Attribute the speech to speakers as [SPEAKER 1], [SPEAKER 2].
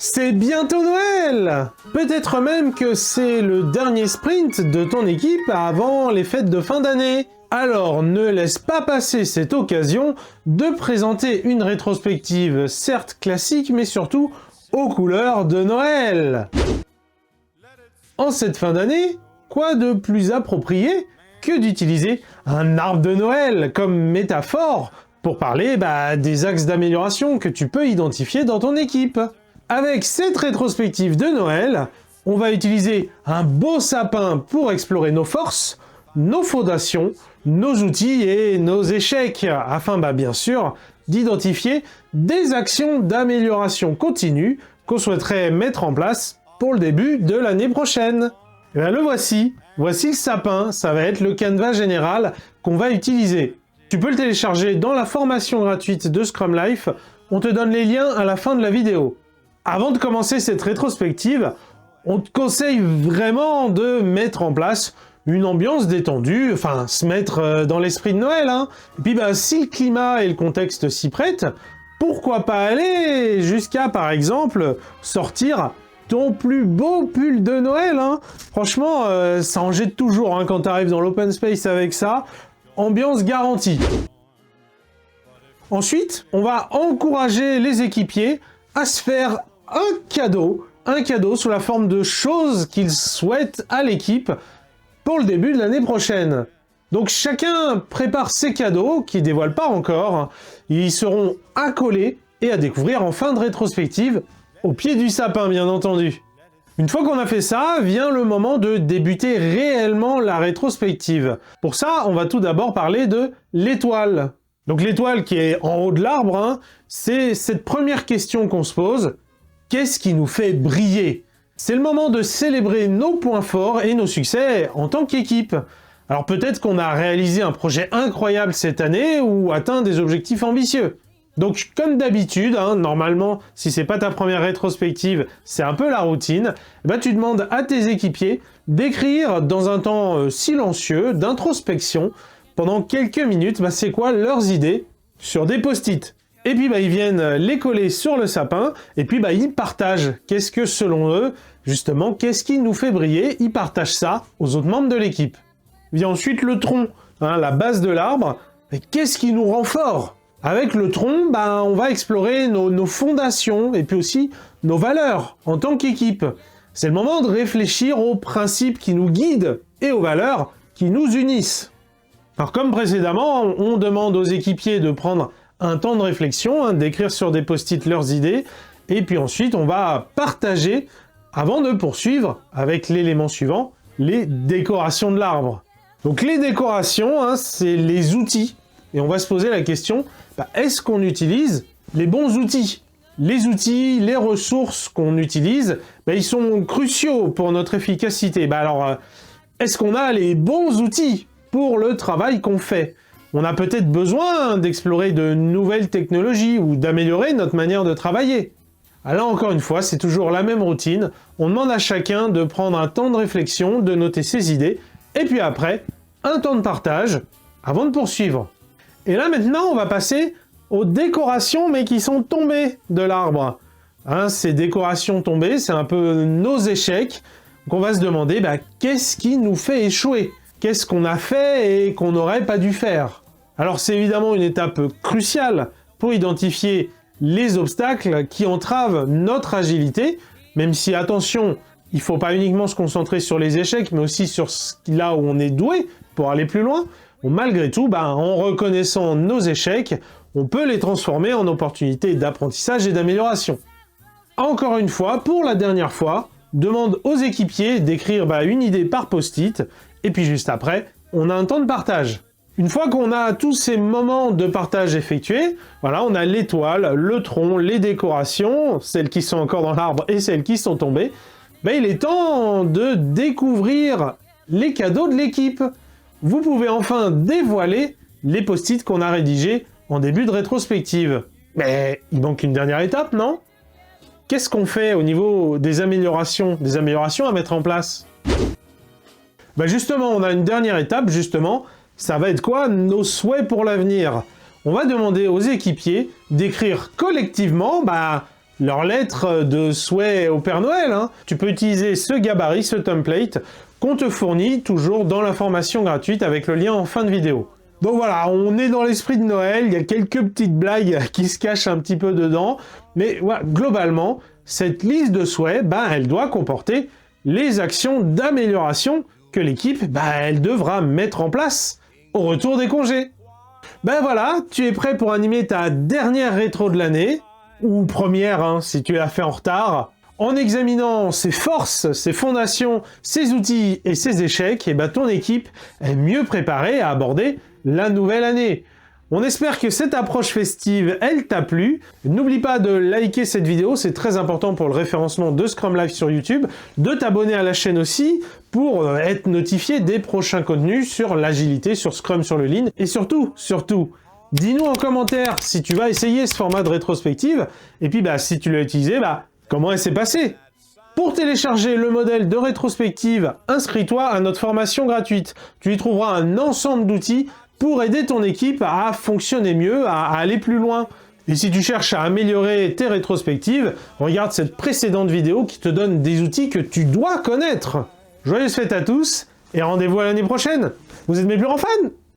[SPEAKER 1] C'est bientôt Noël! Peut-être même que c'est le dernier sprint de ton équipe avant les fêtes de fin d'année. Alors ne laisse pas passer cette occasion de présenter une rétrospective certes classique mais surtout aux couleurs de Noël. En cette fin d'année, quoi de plus approprié que d'utiliser un arbre de Noël comme métaphore pour parler des axes d'amélioration que tu peux identifier dans ton équipe. Avec cette rétrospective de Noël, on va utiliser un beau sapin pour explorer nos forces, nos fondations, nos outils et nos échecs, afin bien sûr d'identifier des actions d'amélioration continue qu'on souhaiterait mettre en place pour le début de l'année prochaine. Et le voici le sapin, ça va être le canevas général qu'on va utiliser. Tu peux le télécharger dans la formation gratuite de Scrum Life, on te donne les liens à la fin de la vidéo. Avant de commencer cette rétrospective, on te conseille vraiment de mettre en place une ambiance détendue, enfin se mettre dans l'esprit de Noël. Et puis si le climat et le contexte s'y prêtent, pourquoi pas aller jusqu'à par exemple sortir ton plus beau pull de Noël. Franchement, ça en jette toujours quand tu arrives dans l'open space avec ça. Ambiance garantie. Ensuite, on va encourager les équipiers à se faire un cadeau sous la forme de choses qu'ils souhaitent à l'équipe pour le début de l'année prochaine. Donc chacun prépare ses cadeaux, qui ne dévoilent pas encore. Ils seront accolés et à découvrir en fin de rétrospective, au pied du sapin bien entendu. Une fois qu'on a fait ça, vient le moment de débuter réellement la rétrospective. Pour ça, on va tout d'abord parler de l'étoile. Donc l'étoile qui est en haut de l'arbre, c'est cette première question qu'on se pose. Qu'est-ce qui nous fait briller? C'est le moment de célébrer nos points forts et nos succès en tant qu'équipe. Alors peut-être qu'on a réalisé un projet incroyable cette année ou atteint des objectifs ambitieux. Donc comme d'habitude, normalement, si c'est pas ta première rétrospective, c'est un peu la routine, tu demandes à tes équipiers d'écrire dans un temps silencieux, d'introspection, pendant quelques minutes, c'est quoi leurs idées sur des post-it. Et puis ils viennent les coller sur le sapin, et puis ils partagent. Qu'est-ce que selon eux, justement, qu'est-ce qui nous fait briller? Ils partagent ça aux autres membres de l'équipe. Vient ensuite le tronc, la base de l'arbre. Et qu'est-ce qui nous rend fort? Avec le tronc, on va explorer nos fondations, et puis aussi nos valeurs en tant qu'équipe. C'est le moment de réfléchir aux principes qui nous guident et aux valeurs qui nous unissent. Alors comme précédemment, on demande aux équipiers de prendre un temps de réflexion, d'écrire sur des post-it leurs idées, et puis ensuite on va partager, avant de poursuivre avec l'élément suivant, les décorations de l'arbre. Donc les décorations, c'est les outils, et on va se poser la question, est-ce qu'on utilise les bons outils? Les outils, les ressources qu'on utilise, ils sont cruciaux pour notre efficacité. Est-ce qu'on a les bons outils pour le travail qu'on fait? On a peut-être besoin d'explorer de nouvelles technologies ou d'améliorer notre manière de travailler. Alors encore une fois, c'est toujours la même routine. On demande à chacun de prendre un temps de réflexion, de noter ses idées, et puis après, un temps de partage avant de poursuivre. Et là maintenant, on va passer aux décorations, mais qui sont tombées de l'arbre. Ces décorations tombées, c'est un peu nos échecs. Donc on va se demander, qu'est-ce qui nous fait échouer? Qu'est-ce qu'on a fait et qu'on n'aurait pas dû faire? Alors c'est évidemment une étape cruciale pour identifier les obstacles qui entravent notre agilité, même si, attention, il ne faut pas uniquement se concentrer sur les échecs, mais aussi sur là où on est doué pour aller plus loin. Malgré tout, en reconnaissant nos échecs, on peut les transformer en opportunités d'apprentissage et d'amélioration. Encore une fois, pour la dernière fois, demande aux équipiers d'écrire une idée par post-it, et puis juste après, on a un temps de partage. Une fois qu'on a tous ces moments de partage effectués, on a l'étoile, le tronc, les décorations, celles qui sont encore dans l'arbre et celles qui sont tombées, il est temps de découvrir les cadeaux de l'équipe. Vous pouvez enfin dévoiler les post-it qu'on a rédigés en début de rétrospective. Mais il manque une dernière étape, non? Qu'est-ce qu'on fait au niveau des améliorations à mettre en place? Justement, on a une dernière étape, ça va être quoi? Nos souhaits pour l'avenir. On va demander aux équipiers d'écrire collectivement leur lettre de souhait au Père Noël, hein. Tu peux utiliser ce gabarit, ce template, qu'on te fournit toujours dans la formation gratuite avec le lien en fin de vidéo. Donc voilà, on est dans l'esprit de Noël, il y a quelques petites blagues qui se cachent un petit peu dedans, mais voilà, globalement, cette liste de souhaits, elle doit comporter les actions d'amélioration que l'équipe, elle devra mettre en place au retour des congés. Voilà, tu es prêt pour animer ta dernière rétro de l'année, ou première hein, si tu l'as fait en retard. En examinant ses forces, ses fondations, ses outils et ses échecs, ton équipe est mieux préparée à aborder la nouvelle année. On espère que cette approche festive, elle t'a plu. N'oublie pas de liker cette vidéo, c'est très important pour le référencement de Scrum Live sur YouTube, de t'abonner à la chaîne aussi pour être notifié des prochains contenus sur l'agilité, sur Scrum, sur le Lean, et surtout, dis-nous en commentaire si tu vas essayer ce format de rétrospective, et puis si tu l'as utilisé, comment elle s'est passée. Pour télécharger le modèle de rétrospective, inscris-toi à notre formation gratuite. Tu y trouveras un ensemble d'outils pour aider ton équipe à fonctionner mieux, à aller plus loin. Et si tu cherches à améliorer tes rétrospectives, regarde cette précédente vidéo qui te donne des outils que tu dois connaître. Joyeuses fêtes à tous et rendez-vous à l'année prochaine. Vous êtes mes plus grands fans!